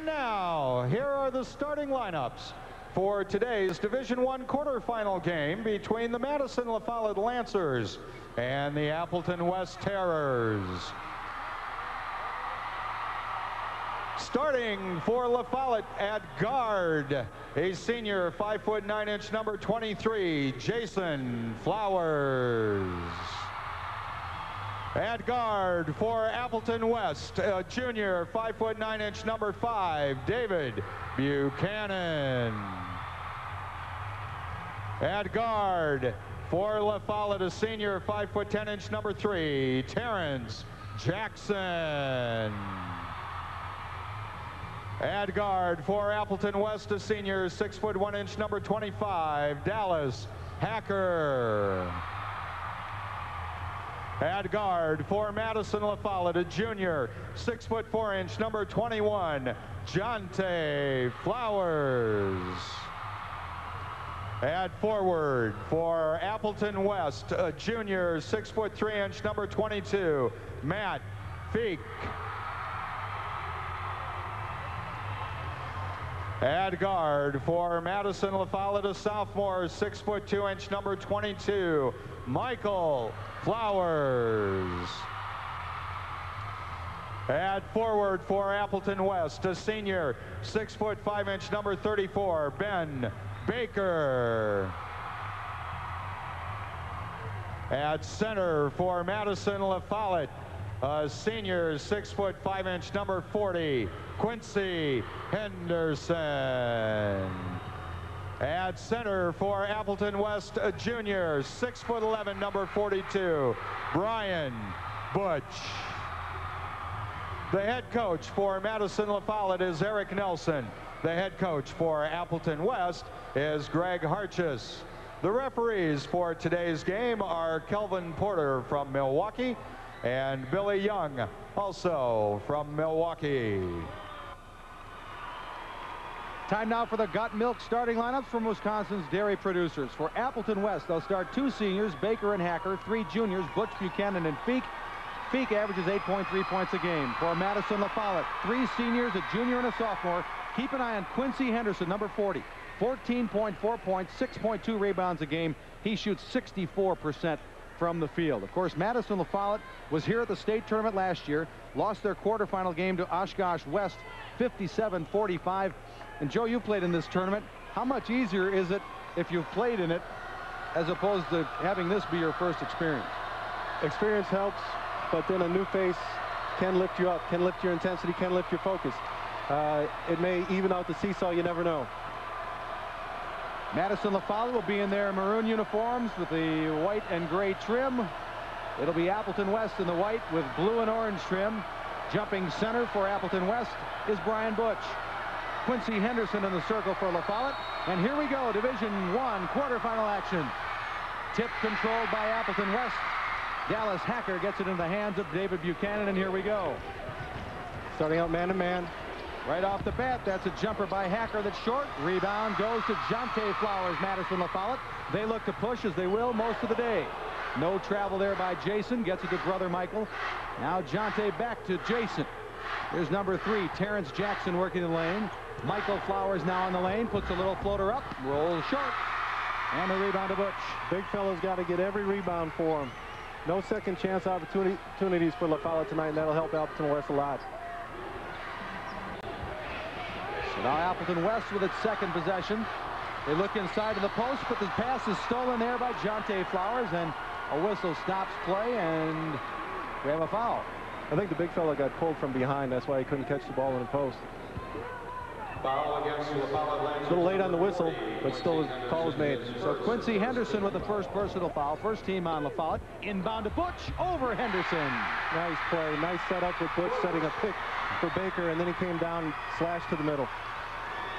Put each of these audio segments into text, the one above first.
now, here are the starting lineups for today's Division I quarterfinal game between the Madison La Follette Lancers and the Appleton West Terrors. Starting for La Follette at guard, a senior 5'9" number 23, Jason Flowers. At guard for Appleton West, a junior 5'9" number 5, David Buchanan. At guard for La Follette, a senior 5'10" number 3, Terrence Jackson. At guard for Appleton West, a senior 6'1" number 25, Dallas Hacker. At guard for Madison La Follette, a junior 6'4" number 21, Jonte Flowers. At forward for Appleton West, a junior 6'3" number 22, Matt Feek. At guard for Madison La Follette, a sophomore 6'2" number 22, Michael Flowers. At forward for Appleton West, a senior 6'5" number 34, Ben Baker. At center for Madison La Follette, a senior 6'5" number 40, Quincy Henderson. At center for Appleton West, a junior 6'11" number 42, Brian Butch. The head coach for Madison La Follette is Eric Nelson. The head coach for Appleton West is Greg Harchis. The referees for today's game are Kelvin Porter from Milwaukee and Billy Young, also from Milwaukee. Time now for the Gut Milk starting lineups from Wisconsin's dairy producers. For Appleton West, they'll start 2 seniors, Baker and Hacker, 3 juniors, Butch, Buchanan, and Feek. Feek averages 8.3 points a game. For Madison La Follette, 3 seniors, a junior and a sophomore. Keep an eye on Quincy Henderson, number 40, 14.4 points, 6.2 rebounds a game. He shoots 64% from the field. Of course, Madison La Follette was here at the state tournament last year, lost their quarterfinal game to Oshkosh West, 57-45. And Joe, you played in this tournament. How much easier is it if you've played in it as opposed to having this be your first experience? Experience helps, but then a new face can lift you up, can lift your intensity, can lift your focus. It may even out the seesaw, you never know. Madison La Follette will be in their maroon uniforms with the white and gray trim. It'll be Appleton West in the white with blue and orange trim. Jumping center for Appleton West is Brian Butch. Quincy Henderson in the circle for La Follette. And here we go, Division I quarterfinal action. Tip controlled by Appleton West. Dallas Hacker gets it in the hands of David Buchanan, and here we go. Starting out man-to-man. Right off the bat, that's a jumper by Hacker that's short. Rebound goes to Jonte Flowers, Madison La Follette. They look to push, as they will most of the day. No travel there by Jason. Gets it to brother Michael. Now Jonte back to Jason. Here's number 3, Terrence Jackson working the lane. Michael Flowers now in the lane. Puts a little floater up. Rolls short. And the rebound to Butch. Big fella's got to get every rebound for him. No second chance opportunities for La Follette tonight, and that'll help Appleton West a lot. So now Appleton West with its second possession. They look inside of the post, but the pass is stolen there by Jonte Flowers, and a whistle stops play, and we have a foul. I think the big fella got pulled from behind. That's why he couldn't catch the ball in the post. Foul against La Follette Lancers. A little late on the whistle, but still the call was made. So Quincy Henderson with the first personal foul. First team on La Follette. Inbound to Butch, over Henderson. Nice play, nice setup with Butch setting a pick for Baker, and then he came down, slashed to the middle.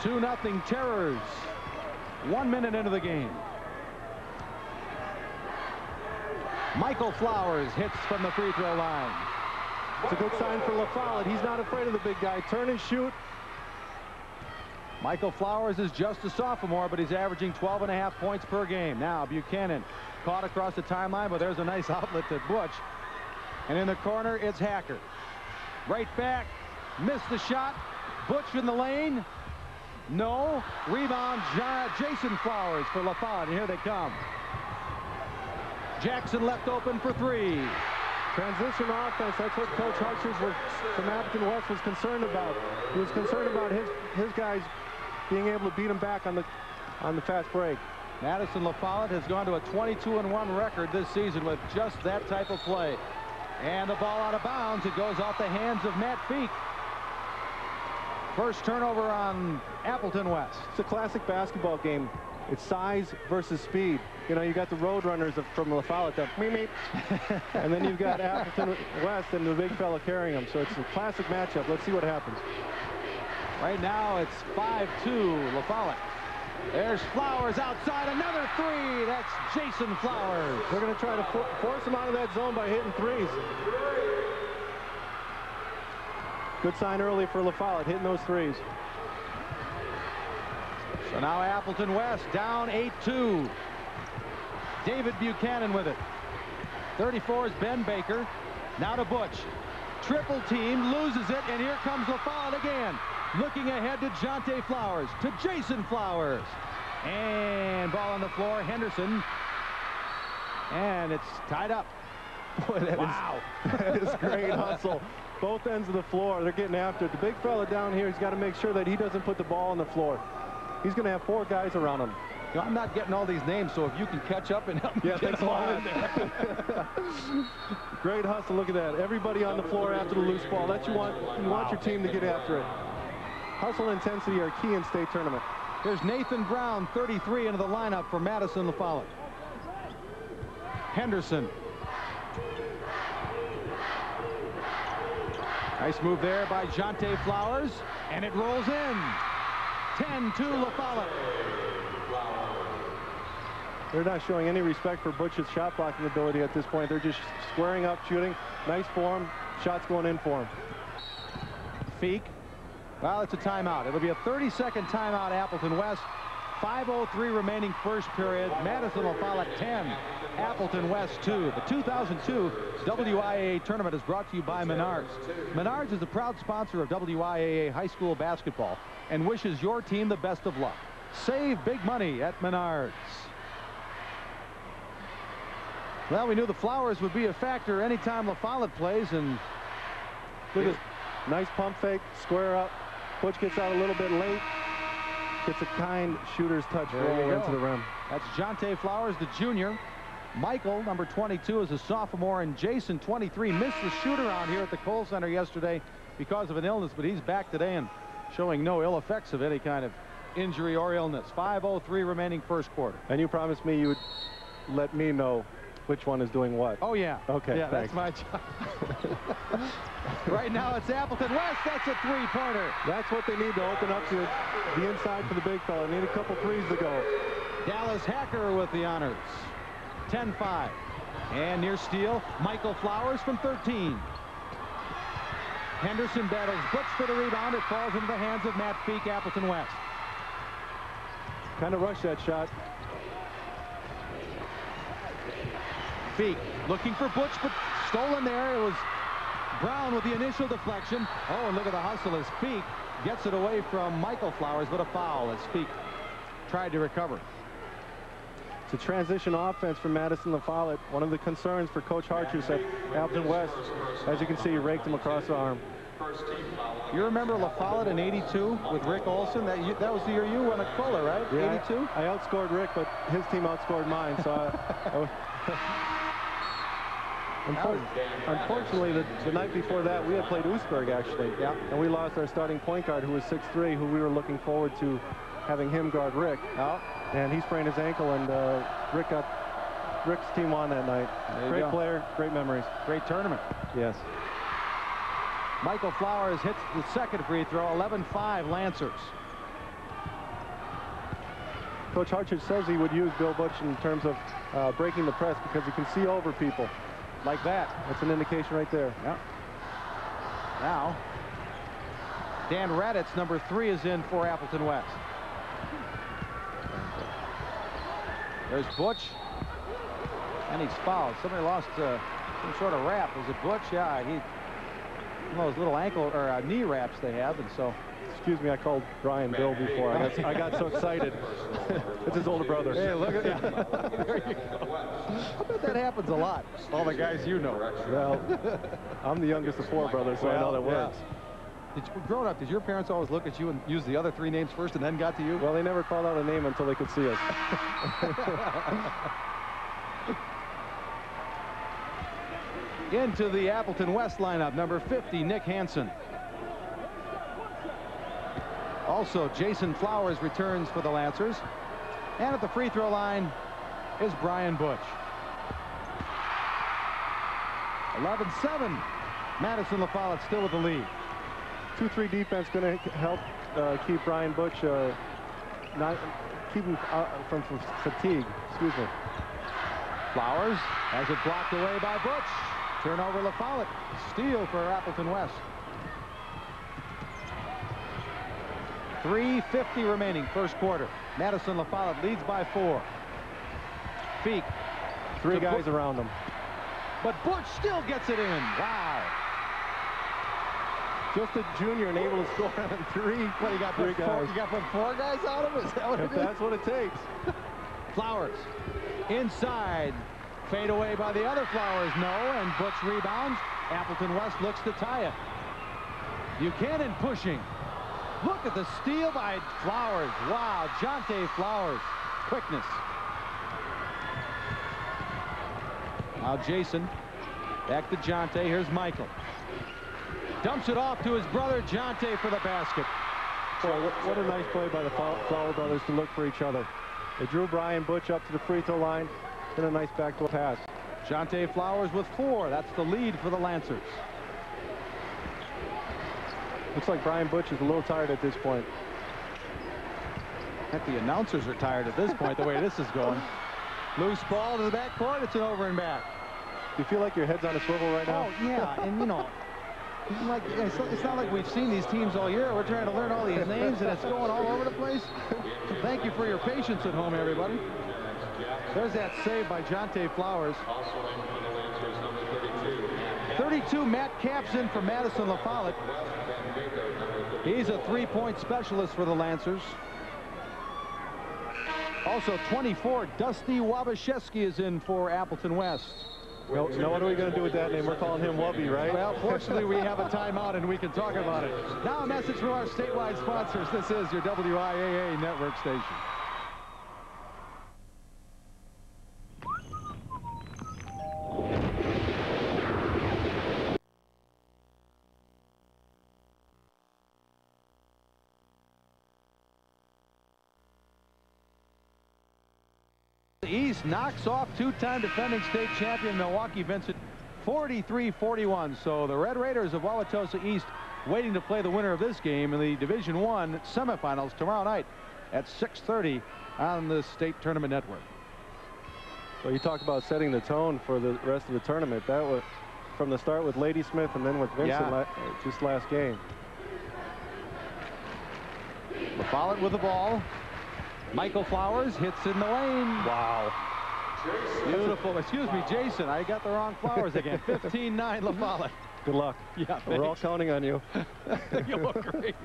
2-0 Terrors. 1 minute into the game. Michael Flowers hits from the free throw line. It's a good sign for La Follette. He's not afraid of the big guy. Turn and shoot. Michael Flowers is just a sophomore, but he's averaging 12.5 points per game. Now Buchanan caught across the timeline, but there's a nice outlet to Butch. And in the corner, it's Hacker. Right back, missed the shot. Butch in the lane. No. Rebound, Jason Flowers for La Follette. And here they come. Jackson left open for three. Transition offense, that's what Coach Hartshurst from Appleton West was concerned about. He was concerned about his guys being able to beat him back on the fast break. Madison La Follette has gone to a 22-1 record this season with just that type of play. And the ball out of bounds. It goes off the hands of Matt Feek. First turnover on Appleton West. It's a classic basketball game. It's size versus speed. You know, you got the road runners from La Follette, and then you've got Appleton West and the big fella carrying them. So it's a classic matchup. Let's see what happens. Right now it's 5-2 La Follette. There's Flowers outside, another three. That's Jason Flowers. They're going to try to force him out of that zone by hitting threes. Good sign early for La Follette, hitting those threes. So now Appleton West down 8-2. David Buchanan with it. 34 is Ben Baker. Now to Butch. Triple team, loses it, and here comes La Follette again. Looking ahead to Jonte Flowers, to Jason Flowers. And ball on the floor, Henderson. And it's tied up. Boy, Wow. That is great hustle. Both ends of the floor, they're getting after it. The big fella down here, he's got to make sure that he doesn't put the ball on the floor. He's going to have 4 guys around him. You know, I'm not getting all these names, so if you can catch up and help me get them all in there. Great hustle, look at that. Everybody on the floor after the loose ball. You want your team to get after it. Hustle and intensity are key in state tournament. Here's Nathan Brown, 33, into the lineup for Madison La Follette. Henderson. Nice move there by Jonte Flowers, and it rolls in. 10-2 La Follette. They're not showing any respect for Butch's shot blocking ability at this point. They're just squaring up, shooting. Nice form. Shots going in for him. Feek. Well, it's a timeout. It'll be a 30-second timeout, Appleton West. 5:03 remaining first period. Madison La Follette 10, Appleton West 2. The 2002 WIAA tournament is brought to you by Menards. Menards is a proud sponsor of WIAA high school basketball and wishes your team the best of luck. Save big money at Menards. Well, we knew the Flowers would be a factor anytime La Follette plays, and look at nice pump fake, square up. Butch gets out a little bit late. Gets a kind shooter's touch rolling into the rim. That's Jonte Flowers, the junior. Michael, number 22, is a sophomore, and Jason, 23, missed the shoot-around here at the Kohl Center yesterday because of an illness, but he's back today and showing no ill effects of any kind of injury or illness. 5:03 remaining first quarter. And you promised me you would let me know which one is doing what. Oh, yeah. Okay, yeah, thanks. that's my job. Right now, it's Appleton West. That's a three-pointer. That's what they need to open up to the inside for the big fella. Need a couple threes to go. Dallas Hacker with the honors. 10-5. And near steal, Michael Flowers from 13. Henderson battles Butch for the rebound. It falls into the hands of Matt Feek, Appleton West. Kind of rushed that shot. Feek looking for Butch, but stolen there. It was Brown with the initial deflection. Oh, and look at the hustle as Feek gets it away from Michael Flowers, but a foul as Feek tried to recover. It's a transition offense for Madison La Follette. One of the concerns for Coach Hartshurst at Appleton West. As you can see, he raked him across the arm. You remember La Follette in '82 with Rick Olson? That was the year you won a Kohler, right? Yeah, '82? I outscored Rick, but his team outscored mine. So unfortunately, the night before that, we had played Oostburg, actually. Yeah. And we lost our starting point guard, who was 6'3", who we were looking forward to having him guard Rick. Oh. And he sprained his ankle, and Rick's team won that night. Great player, great memories. Great tournament. Yes. Michael Flowers hits the second free throw. 11-5 Lancers. Coach Hartshurst says he would use Bill Butch in terms of breaking the press because he can see over people. Like that. That's an indication right there. Yeah. Now, Dan Raditz, number 3, is in for Appleton West. There's Butch. And he's fouled. Somebody lost some sort of rap. Was it Butch? Yeah, those little ankle or knee wraps they have, and so. Excuse me, I called Brian Bill before. I got so excited. It's his older brother. Hey, look at that. There you go. I bet that happens a lot. All the guys you know. Well, I'm the youngest of 4 brothers, so I know that works. Growing up, did your parents always look at you and use the other 3 names first and then got to you? Well, they never called out a name until they could see us. Into the Appleton West lineup, number 50, Nick Hansen. Also, Jason Flowers returns for the Lancers. And at the free throw line is Brian Butch. 11-7. Madison LaFollette still with the lead. 2-3 defense going to help keep Brian Butch, keep him from fatigue. Excuse me. Flowers has it blocked away by Butch. Turnover LaFollette. Steal for Appleton West. 3:50 remaining, first quarter. Madison LaFollette leads by 4. Feek. 3 guys around him. But Butch still gets it in. Wow. Just a junior and able to score on 3. What, you got 3 guys? You got to put 4 guys on him? Is that what it is? That's what it takes. Flowers. Inside. Fade away by the other Flowers. No, and Butch rebounds. Appleton West looks to tie it. Buchanan pushing. Look at the steal by Flowers. Wow, Jonte Flowers. Quickness. Now Jason. Back to Jonte. Here's Michael. Dumps it off to his brother Jonte for the basket. Boy, what a nice play by the Flower brothers to look for each other. They drew Brian Butch up to the free throw line. Then a nice backdoor pass. Jonte Flowers with 4. That's the lead for the Lancers. Looks like Brian Butch is a little tired at this point. I think the announcers are tired at this point, the way this is going. Loose ball to the backcourt. It's an over and back. Do you feel like your head's on a swivel right now? Oh, yeah. And, you know, like it's not like we've seen these teams all year. We're trying to learn all these names, and it's going all over the place. So thank you for your patience at home, everybody. There's that save by Jonte Flowers. 32, Matt Capps in for Madison LaFollette. He's a 3-point specialist for the Lancers. Also 24, Dusty Wabashewski is in for Appleton West. Well, now what are we going to do with that name? We're calling him Wubby, right? Well, fortunately, we have a timeout and we can talk about it. Now a message from our statewide sponsors. This is your WIAA network station. East knocks off 2-time defending state champion Milwaukee Vincent 43-41. So the Red Raiders of Wauwatosa East waiting to play the winner of this game in the Division I semifinals tomorrow night at 6:30 on the state tournament network. Well, you talk about setting the tone for the rest of the tournament. That was from the start with Ladysmith and then with Vincent just last game. LaFollette with the ball. Michael Flowers hits in the lane. Wow. Beautiful. Excuse me, Jason. I got the wrong Flowers again. 15-9 LaFollette. Good luck. Yeah, we're all counting on you. You look great.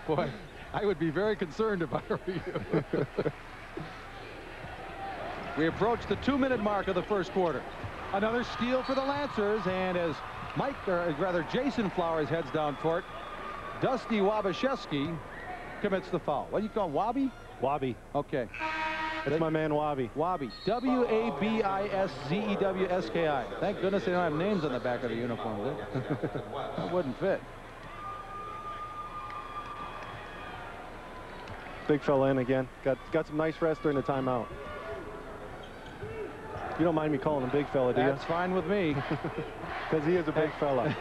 Boy, I would be very concerned if I were you. We approach the 2-minute mark of the first quarter. Another steal for the Lancers, and as Jason Flowers heads down court, Dusty Wabashewski commits the foul. What do you call Wabby? Wabby. Okay. That's my man Wabby. Wabby. W-A-B-I-S-Z-E-W-S-K-I. Thank goodness they don't have names on the back of the uniform. That wouldn't fit. Big fella in again. Got some nice rest during the timeout. You don't mind me calling him big fella, do you? That's fine with me. Because he is a big fella.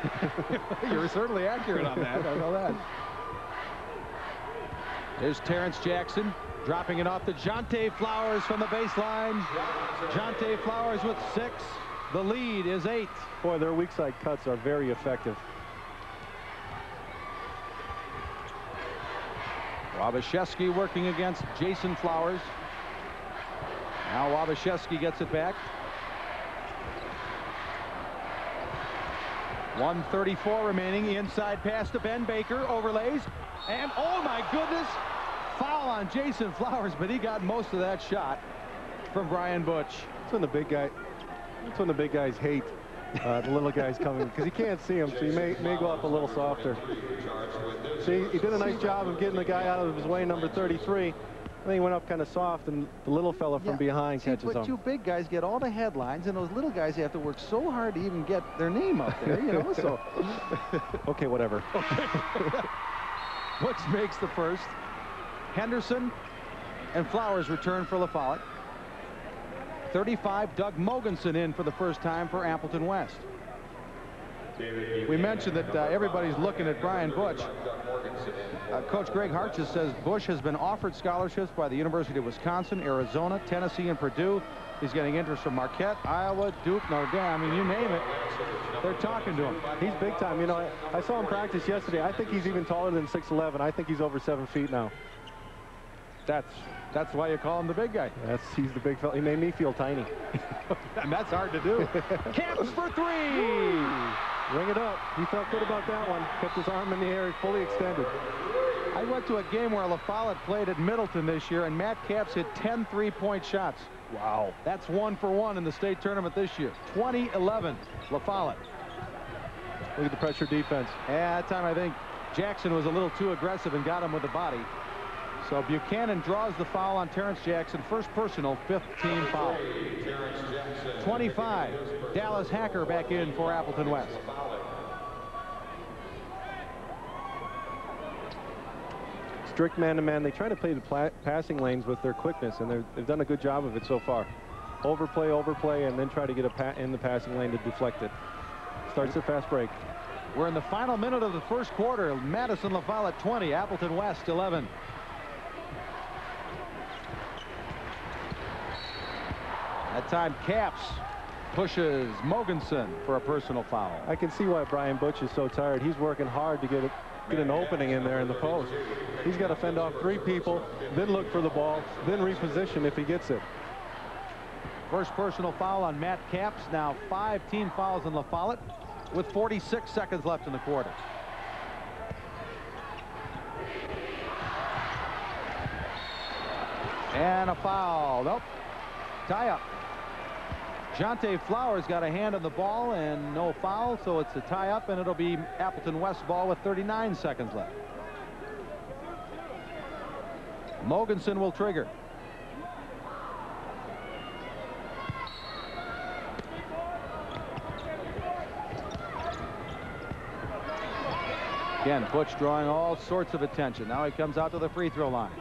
You're certainly accurate on that. I know that. There's Terrence Jackson dropping it off to Jonte Flowers from the baseline. Jonte Flowers with 6. The lead is 8. Boy, their weak side cuts are very effective. Wabashewski working against Jason Flowers. Now Wabashewski gets it back. 1:34 remaining. Inside pass to Ben Baker. Overlays. And, oh, my goodness. Foul on Jason Flowers, but he got most of that shot from Brian Butch. That's when the big guys hate the little guys coming, because he can't see him, so he may go up a little softer. See, he did a nice job of getting the guy out of his way, number 33. Then he went up kind of soft, and the little fella from behind catches him. But you big guys get all the headlines, and those little guys have to work so hard to even get their name up there, you know, so. Okay, whatever. Okay. Butch makes the first. Henderson and Flowers return for La Follette. 35, Doug Mogensen in for the first time for Appleton West. We mentioned that everybody's looking at Brian Butch. Coach Greg Hartjes says Bush has been offered scholarships by the University of Wisconsin, Arizona, Tennessee, and Purdue. He's getting interest from Marquette, Iowa, Duke, Notre Dame. I mean, you name it. They're talking to him. He's big time. You know, I saw him practice yesterday. I think he's even taller than 6'11". I think he's over 7 feet now. That's why you call him the big guy. He's the big fella. He made me feel tiny. And that's hard to do. Camps for three. Ring it up. He felt good about that one. Kept his arm in the air, fully extended. I went to a game where La Follette played at Middleton this year, and Matt Capps hit 10 3-point shots. Wow. That's 1 for 1 in the state tournament this year. 2011, La Follette. Look at the pressure defense. Yeah, that time I think Jackson was a little too aggressive and got him with the body. So Buchanan draws the foul on Terrence Jackson. First personal, 5th team foul. 25, Dallas Hacker back in for Appleton West. Strict man-to-man. They try to play the passing lanes with their quickness, and they've done a good job of it so far. Overplay, and then try to get in the passing lane to deflect it. Starts their fast break. We're in the final minute of the first quarter. Madison La Follette 20, Appleton West 11. That time Capps pushes Mogensen for a personal foul. I can see why Brian Butch is so tired. He's working hard to get an opening in there in the post. He's got to fend off 3 people, then look for the ball, then reposition if he gets it. First personal foul on Matt Capps. Now 5 team fouls in La Follette with 46 seconds left in the quarter. And a foul. Nope. Tie up. Jonte Flowers got a hand on the ball and no foul, so it's a tie up, and it'll be Appleton West ball with 39 seconds left. Mogensen will trigger. Again, Butch drawing all sorts of attention. Now he comes out to the free throw line.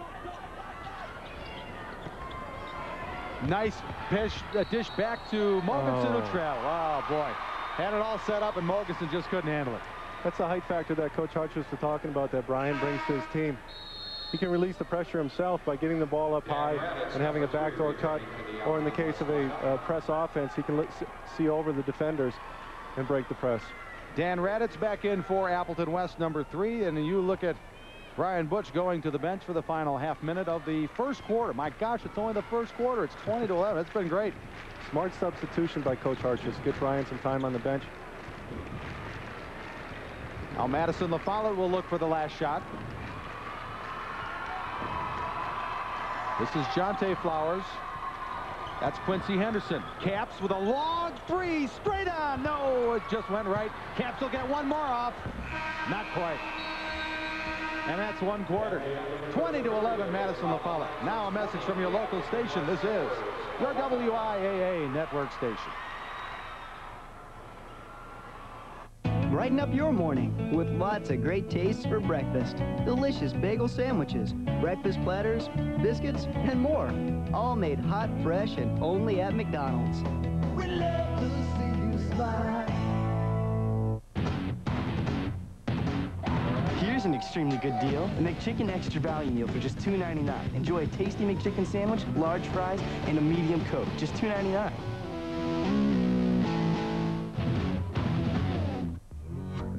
Nice dish back to Mogensen who traveled. Oh, boy. Had it all set up, and Mogensen just couldn't handle it. That's the height factor that Coach Hartjes was talking about that Brian brings to his team. He can release the pressure himself by getting the ball up high and having a backdoor cut, or in the case of a press offense, he can see over the defenders and break the press. Dan Raditz back in for Appleton West, number 3, and you look at Brian Butch going to the bench for the final half minute of the first quarter. My gosh, it's only the first quarter. It's 20-11. It's been great. Smart substitution by Coach Hartjes. Get Brian some time on the bench. Now Madison La Follette will look for the last shot. This is Jonte Flowers. That's Quincy Henderson. Capps with a long 3 straight on. No, it just went right. Capps will get one more off. Not quite. And that's 1 quarter. 20-11, Madison La Follette. Now a message from your local station. This is your WIAA network station. Brighten up your morning with lots of great tastes for breakfast. Delicious bagel sandwiches, breakfast platters, biscuits, and more. All made hot, fresh, and only at McDonald's. We love to see you smile. Here's an extremely good deal. The McChicken Extra Value Meal for just $2.99. Enjoy a tasty McChicken sandwich, large fries, and a medium Coke. Just $2.99.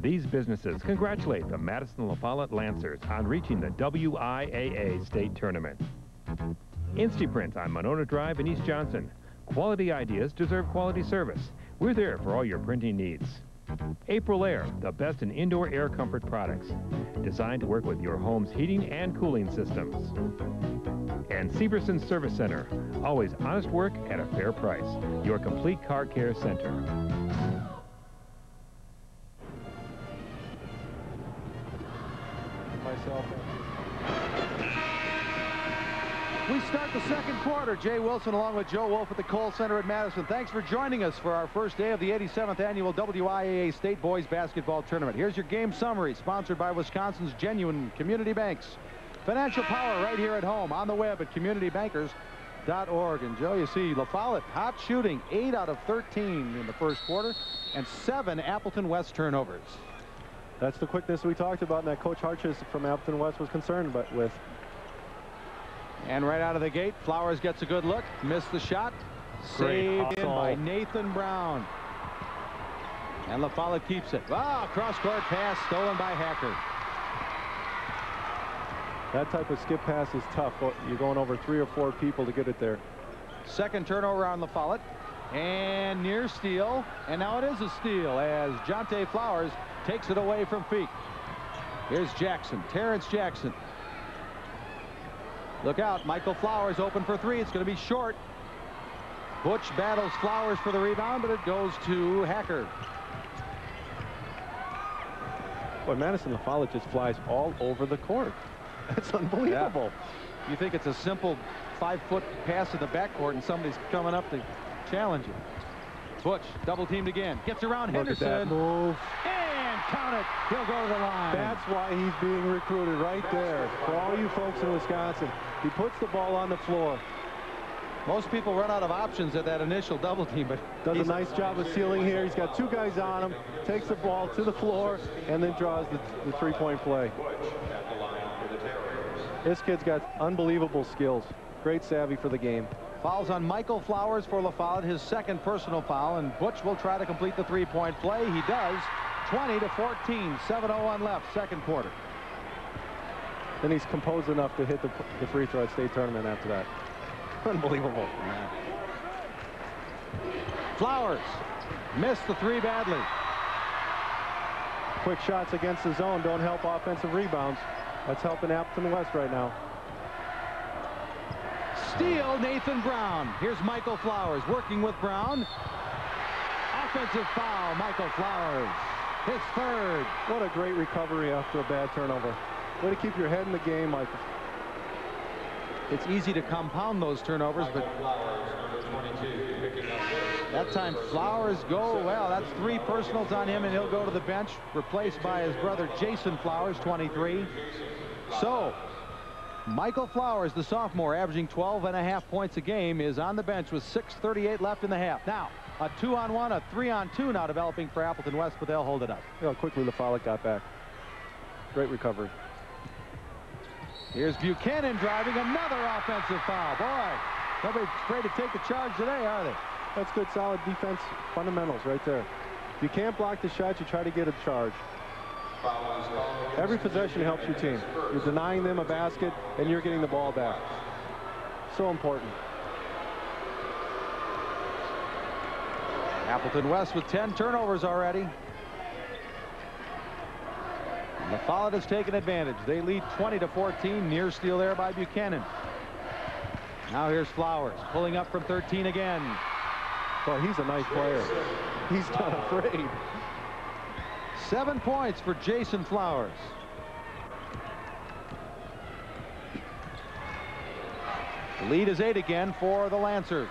These businesses congratulate the Madison La Follette Lancers on reaching the WIAA State Tournament. InstiPrint on Monona Drive in East Johnson. Quality ideas deserve quality service. We're there for all your printing needs. April Air, the best in indoor air comfort products, designed to work with your home's heating and cooling systems. And Severson Service Center, always honest work at a fair price. Your complete car care center. We start the second quarter. Jay Wilson along with Joe Wolf at the Kohl Center at Madison. Thanks for joining us for our first day of the 87th Annual WIAA State Boys Basketball Tournament. Here's your game summary, sponsored by Wisconsin's genuine community banks. Financial power right here at home, on the web at communitybankers.org. And Joe, you see La Follette hot shooting, 8 out of 13 in the first quarter, and 7 Appleton West turnovers. That's the quickness we talked about, and that Coach Harches from Appleton West was concerned with. And right out of the gate, Flowers gets a good look, missed the shot, saved in by Nathan Brown. And La Follette keeps it. Cross-court pass stolen by Hacker. That type of skip pass is tough. You're going over 3 or 4 people to get it there. Second turnover on La Follette. And near steal. And now it is a steal as Jonte Flowers takes it away from Feek. Here's Jackson, Terrence Jackson. Look out, Michael Flowers open for 3. It's going to be short. Butch battles Flowers for the rebound, but it goes to Hacker. Boy, Madison La Follette just flies all over the court. That's unbelievable. Yeah. You think it's a simple 5-foot pass to the backcourt and somebody's coming up to challenge it. Butch double teamed again. Gets around Henderson. Look at that move. And count it. He'll go to the line. That's why he's being recruited right there. For all you folks in Wisconsin, he puts the ball on the floor. Most people run out of options at that initial double team, but does a nice job of sealing here. He's got 2 guys on him, takes the ball to the floor, and then draws the 3-point play. This kid's got unbelievable skills. Great savvy for the game. Fouls on Michael Flowers for La Follette, his second personal foul, and Butch will try to complete the 3-point play. He does. 20-14, 7:01 left, second quarter. Then he's composed enough to hit the free throw at state tournament after that. Unbelievable. Yeah. Flowers missed the 3 badly. Quick shots against the zone don't help offensive rebounds. That's helping Appleton West right now. Steal, Nathan Brown. Here's Michael Flowers working with Brown. Offensive foul, Michael Flowers. His third. What a great recovery after a bad turnover. Way to keep your head in the game, Michael. It's easy to compound those turnovers, but that time Flowers well, that's 3 personals on him, and he'll go to the bench, replaced by his brother Jason Flowers, 23. So Michael Flowers, the sophomore, averaging 12.5 points a game, is on the bench with 6:38 left in the half. Now a 2-on-1, a 3-on-2 now developing for Appleton West, but they'll hold it up. You know how quickly La Follette got back. Great recovery. Here's Buchanan driving, another offensive foul. Boy, nobody's afraid to take the charge today, are they? That's good, solid defense fundamentals right there. If you can't block the shot, you try to get a charge. Every possession helps your team. You're denying them a basket, and you're getting the ball back. So important. Appleton West with 10 turnovers already. La Follette has taken advantage. They lead 20-14. Near steal there by Buchanan. Now here's Flowers pulling up from 13 again. Well, he's a nice player. He's not afraid. 7 points for Jason Flowers. The lead is 8 again for the Lancers.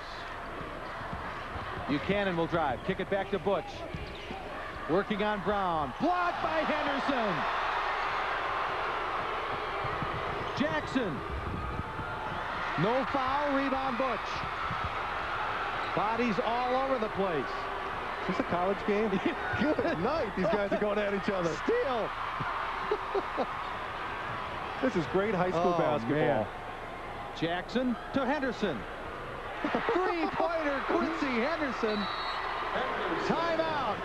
Buchanan will drive. Kick it back to Butch. Working on Brown. Blocked by Henderson. Jackson. No foul. Rebound Butch. Bodies all over the place. Is this a college game? Good night. These guys are going at each other. Steal. This is great high school basketball. Man. Jackson to Henderson. 3-pointer, Quincy Henderson. Timeout,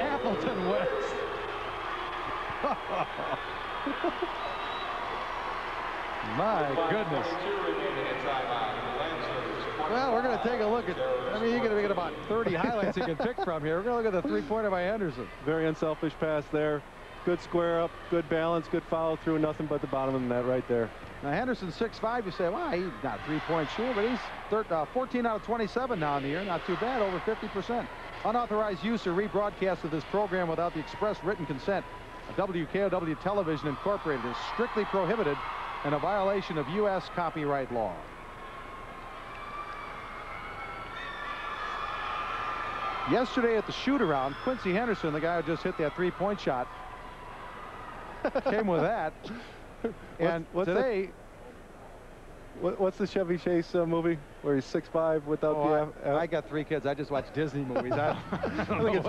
Appleton West. My goodness. Well, we're going to take a look at, I mean, you're going to get about 30 highlights you can pick from here. We're going to look at the three-pointer by Henderson. Very unselfish pass there. Good square up, good balance, good follow through. Nothing but the bottom of the net right there. Now, Henderson's 6'5". You say, well, he's not a three-point shooter, but he's 14 out of 27 now in the year. Not too bad, over 50%. Unauthorized use or rebroadcast of this program without the express written consent of WKOW Television Incorporated is strictly prohibited and a violation of U.S. copyright law. Yesterday at the shoot-around, Quincy Henderson, the guy who just hit that three-point shot, came with that. And today... What's the Chevy Chase movie where he's 6'5" without the... I got 3 kids. I just watch Disney movies. I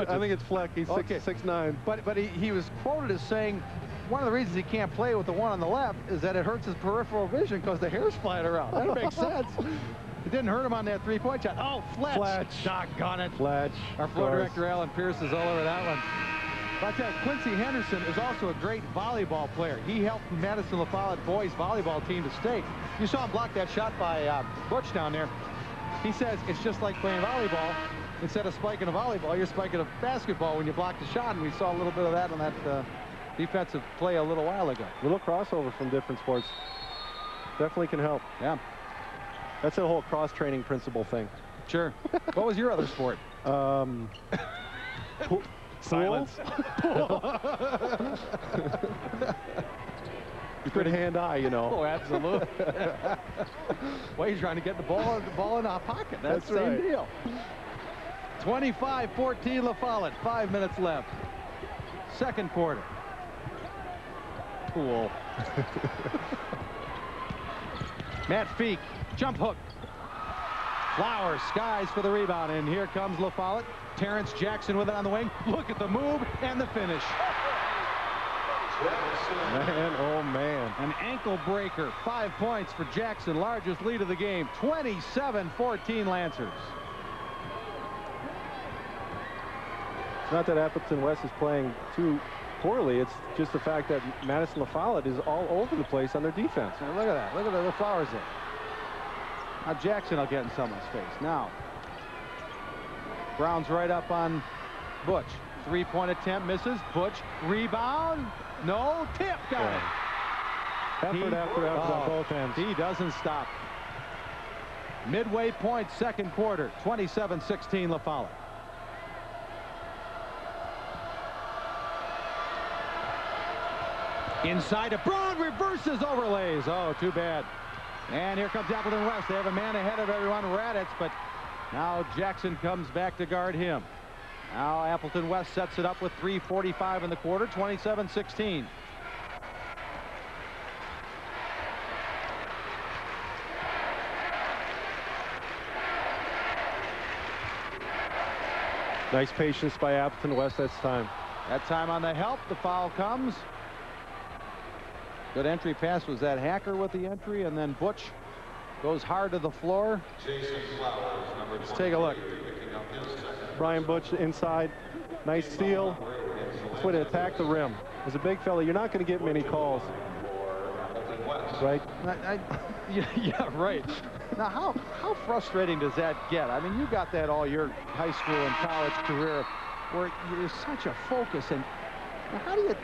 think it's Fleck. He's 6'9". But he was quoted as saying one of the reasons he can't play with the one on the left is that it hurts his peripheral vision because the hair's flying around. That makes sense. It didn't hurt him on that three-point shot. Oh, Fletch. Doggone it. Fletch. Our floor director, Alan Pierce, is all over that one. But Quincy Henderson is also a great volleyball player. He helped Madison La Follette boys volleyball team to state. You saw him block that shot by Butch down there. He says it's just like playing volleyball. Instead of spiking a volleyball, you're spiking a basketball when you block the shot. And we saw a little bit of that on that defensive play a little while ago. A little crossover from different sports. Definitely can help. Yeah. That's a whole cross-training principle thing. Sure. What was your other sport? Silence. Good hand-eye, you know. Oh, absolutely. Well, he's trying to get the ball in our pocket. That's the same deal. 25-14 La Follette. 5 minutes left. Second quarter. Cool. Matt Feek, jump hook. Flowers skies for the rebound, and here comes La Follette. Terrence Jackson with it on the wing. Look at the move and the finish. Man, oh man. An ankle breaker. 5 points for Jackson. Largest lead of the game. 27-14 Lancers. It's not that Appleton West is playing too poorly. It's just the fact that Madison La Follette is all over the place on their defense. Now look at that. Look at the Flowers there. Now Jackson will get in someone's face. Now Brown's right up on Butch. Three-point attempt misses. Butch rebound. No, tip. Got it. Effort after effort on both ends. He doesn't stop. Midway point, second quarter. 27-16 La Follette. Inside to Brown, reverses, overlays. Oh, too bad. And here comes Appleton West. They have a man ahead of everyone, Raditz, but now Jackson comes back to guard him. Now Appleton West sets it up with 3:45 in the quarter, 27-16. Nice patience by Appleton West that time. That time on the help, the foul comes. Good entry pass was that Hacker with the entry, and then Butch goes hard to the floor. Let's take a look. Brian Butch inside. Nice steal. That's way to attack the rim. As a big fella, you're not going to get many calls. Right? Yeah, right. Now, how frustrating does that get? I mean, you got that all your high school and college career where you're such a focus. And how do you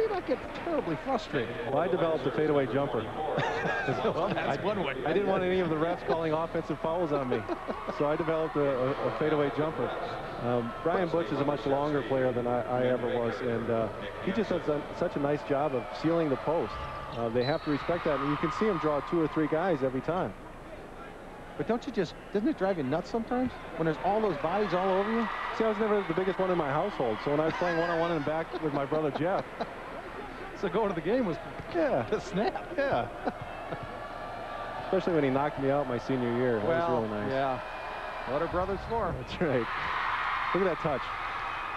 not get terribly frustrated? Well, I developed a fadeaway jumper. Well, that's one way. I didn't want any of the refs calling offensive fouls on me, so I developed a fadeaway jumper. Brian Butch is a much longer player than I ever was, and he just does such a nice job of sealing the post. They have to respect that, and you can see him draw 2 or 3 guys every time. But doesn't it drive you nuts sometimes when there's all those bodies all over you? See, I was never the biggest one in my household, so when I was playing one-on-one in the back with my brother Jeff. So going to the game was a snap. Yeah. Especially when he knocked me out my senior year. That was really nice. Yeah. What are brothers for? That's right. Look at that touch.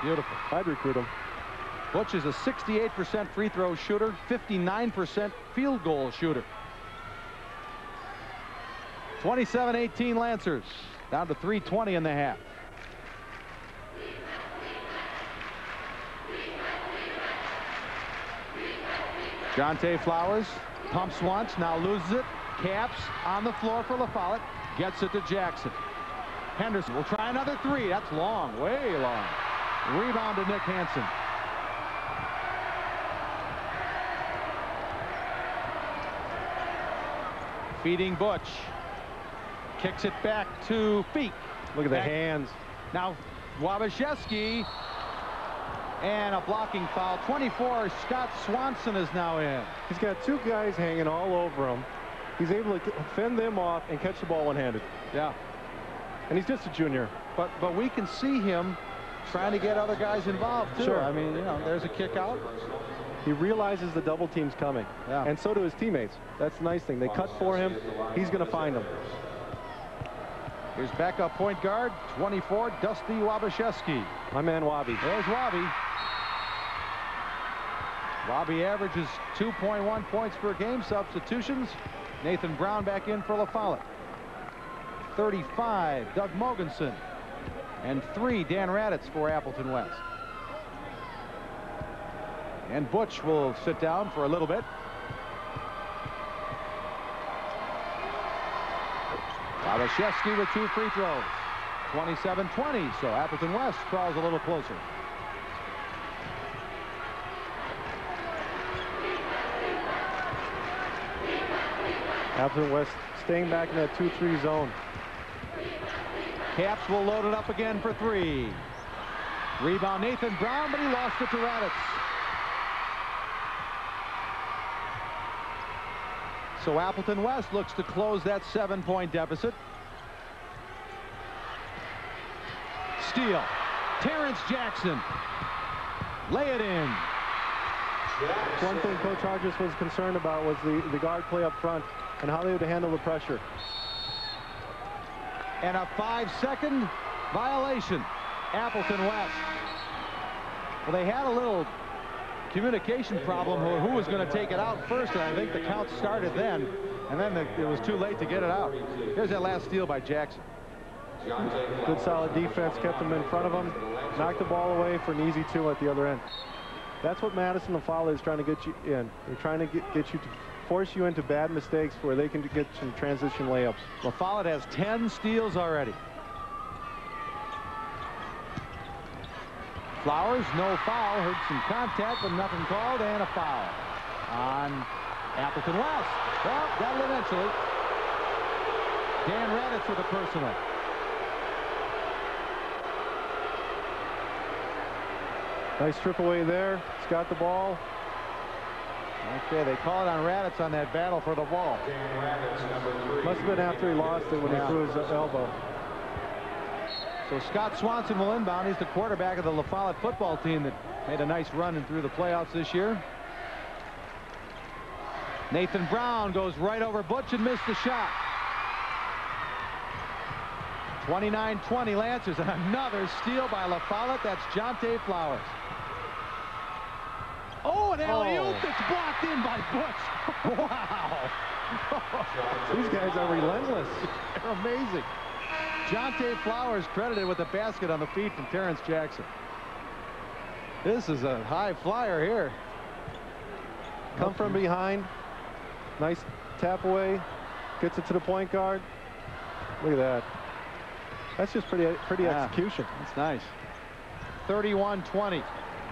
Beautiful. I'd recruit him. Butch is a 68% free throw shooter, 59% field goal shooter. 27-18 Lancers, down to 3:20 in the half. Jonte Flowers pumps once, now loses it. Caps on the floor for La Follette. Gets it to Jackson. Henderson will try another three. That's long, way long. Rebound to Nick Hansen. Feeding Butch. Kicks it back to Feek. Look at the hands. Now Wabashewski. And a blocking foul. 24, Scott Swanson is now in. He's got two guys hanging all over him. He's able to fend them off and catch the ball one-handed. Yeah. And he's just a junior. But we can see him trying to get other guys involved, too. Sure. I mean, you know, there's a kick out. He realizes the double team's coming. Yeah. And so do his teammates. That's the nice thing. They cut for him. He's going to find them. Here's backup point guard, 24, Dusty Wabashewski. My man, Wabi. There's Wabi. Wabi averages 2.1 points per game. Substitutions. Nathan Brown back in for La Follette. 35, Doug Mogensen. And 3, Dan Raditz for Appleton West. And Butch will sit down for a little bit. Wabashewski with 2 free throws. 27-20, so Appleton West crawls a little closer. Appleton West staying back in that 2-3 zone. Caps will load it up again for 3. Rebound Nathan Brown, but he lost it to Raditz. So Appleton West looks to close that 7-point deficit. Steal. Terrence Jackson. Lay it in. One thing Coach Hodges was concerned about was the guard play up front and how they would handle the pressure. And a 5-second violation. Appleton West. Well, they had a little communication problem who was going to take it out first, and I think the count started then, and then it was too late to get it out. Here's that last steal by Jackson. Good solid defense, kept them in front of him, knocked the ball away for an easy 2 at the other end. That's what Madison and Follette is trying to get you in. They're trying to get you to force you into bad mistakes where they can get some transition layups. Well, Follette has 10 steals already. Flowers, no foul. Heard some contact, but nothing called, and a foul on Appleton West. Well, got it eventually. Dan Raditz with a personal. Nice strip away there. He's got the ball. Okay, they call it on Raditz on that battle for the ball. Must have been after he lost it when he threw his elbow. So Scott Swanson will inbound. He's the quarterback of the La Follette football team that made a nice run and through the playoffs this year. Nathan Brown goes right over Butch and missed the shot. 29-20 Lancers, and another steal by La Follette. That's Jonte Flowers. Oh, an alley-oop that's blocked in by Butch. Wow. These guys are relentless. They're amazing. Jonte Flowers credited with the basket on the feet from Terrence Jackson. This is a high flyer here. Come from behind. Nice tap away. Gets it to the point guard. Look at that. That's just pretty execution. That's nice. 31-20.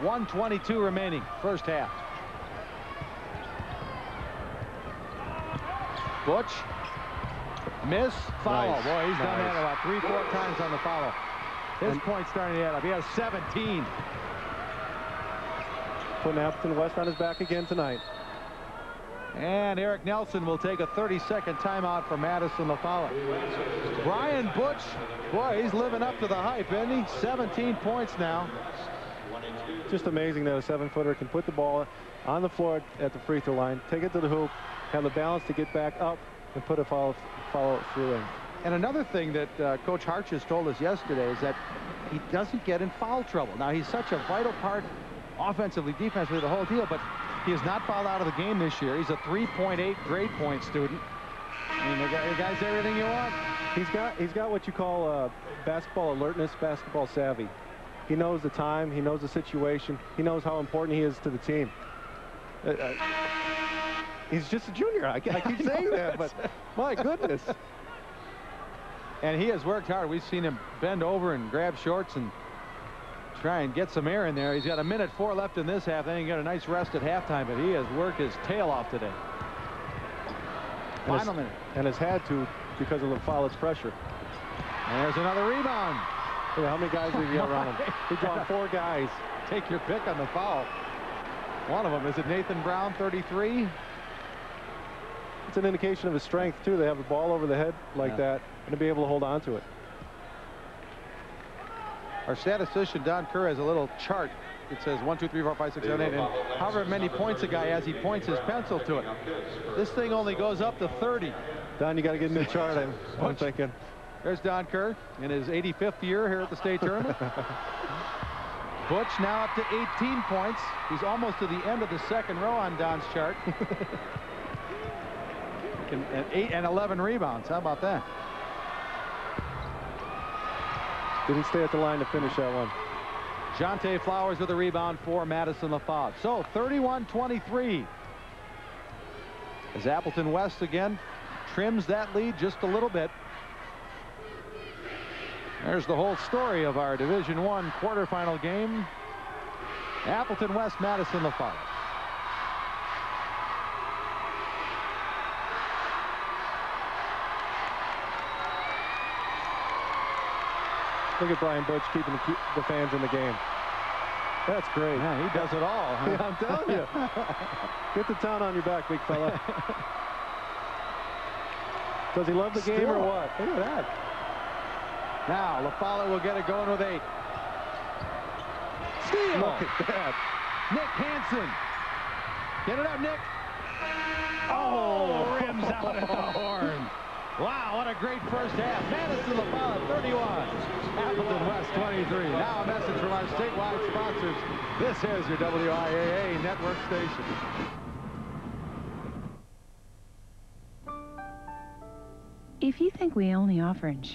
1:22 remaining. First half. Butch. Miss. Foul. Nice. Boy, he's done Nice. that about 3-4 times on the foul. His point's starting to add up. He has 17. Putting Appleton West on his back again tonight. And Eric Nelson will take a 30-second timeout for Madison La Follette. Brian Butch, boy, he's living up to the hype, isn't he? 17 points now. Just amazing that a 7-footer can put the ball on the floor at the free throw line, take it to the hoop, have the balance to get back up, and put a follow through in. And another thing that Coach Harches told us yesterday is that he doesn't get in foul trouble. Now, he's such a vital part offensively, defensively, the whole deal, but he has not fouled out of the game this year. He's a 3.8 grade point student. I mean, the guy's everything you want. He's got what you call basketball alertness, basketball savvy. He knows the time. He knows the situation. He knows how important he is to the team. He's just a junior. I keep saying that, but my goodness. And he has worked hard. We've seen him bend over and grab shorts and try and get some air in there. He's got 1:04 left in this half. Then he got a nice rest at halftime, but he has worked his tail off today. Final minute. And has had to because of LaFollette's pressure. And there's another rebound. Yeah, how many guys did he got around him? He drawn 4 guys. Take your pick on the foul. One of them, is it Nathan Brown, 33? It's an indication of his strength, too. They have the ball over the head like that and to be able to hold on to it. Our statistician, Don Kerr, has a little chart. It says 1, 2, 3, 4, 5, 6, 7, 8. And however many points a guy has, he points his pencil to it. This thing only goes up to 30. Don, you got to get a new chart, I'm thinking. There's Don Kerr in his 85th year here at the state tournament. Butch now up to 18 points. He's almost to the end of the second row on Don's chart. And 8 and 11 rebounds. How about that? Didn't stay at the line to finish that one. Jonte Flowers with a rebound for Madison LaFollette. So 31-23. As Appleton West again trims that lead just a little bit. There's the whole story of our Division I quarterfinal game. Appleton West, Madison LaFollette. Look at Brian Butch keeping the fans in the game. That's great. Yeah, he does it all. Huh? Yeah, I'm telling you. Get the town on your back, big fella. Does he love the game or what? Look at that. Now, LaFollette will get it going with 8. Steal! Look at that. Nick Hansen. Get it up, Nick. Oh, rims out at the horn. Wow, what a great first half. Madison LaFollette, 31. Appleton West, 23. Now a message from our statewide sponsors. This is your WIAA network station. If you think we only offer insurance,